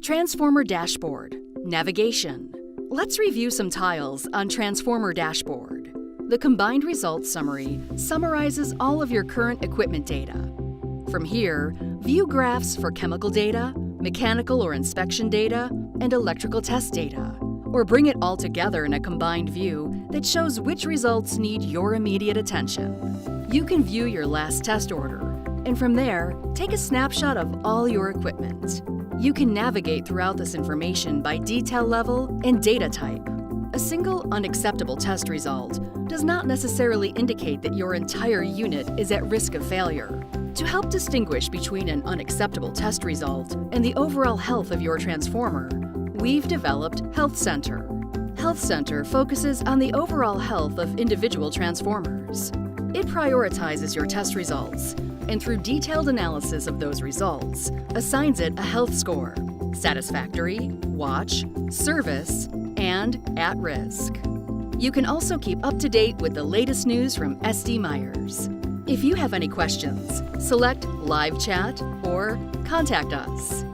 Transformer Dashboard. Navigation. Let's review some tiles on Transformer Dashboard. The combined results summary summarizes all of your current equipment data. From here, view graphs for chemical data, mechanical or inspection data, and electrical test data. Or bring it all together in a combined view that shows which results need your immediate attention. You can view your last test order, and from there, take a snapshot of all your equipment. You can navigate throughout this information by detail level and data type. A single unacceptable test result does not necessarily indicate that your entire unit is at risk of failure. To help distinguish between an unacceptable test result and the overall health of your transformer, we've developed Health Center. Health Center focuses on the overall health of individual transformers. It prioritizes your test results, and through detailed analysis of those results, assigns it a health score: Satisfactory, Watch, Service, and At Risk. You can also keep up to date with the latest news from SDMyers. If you have any questions, select Live Chat or Contact Us.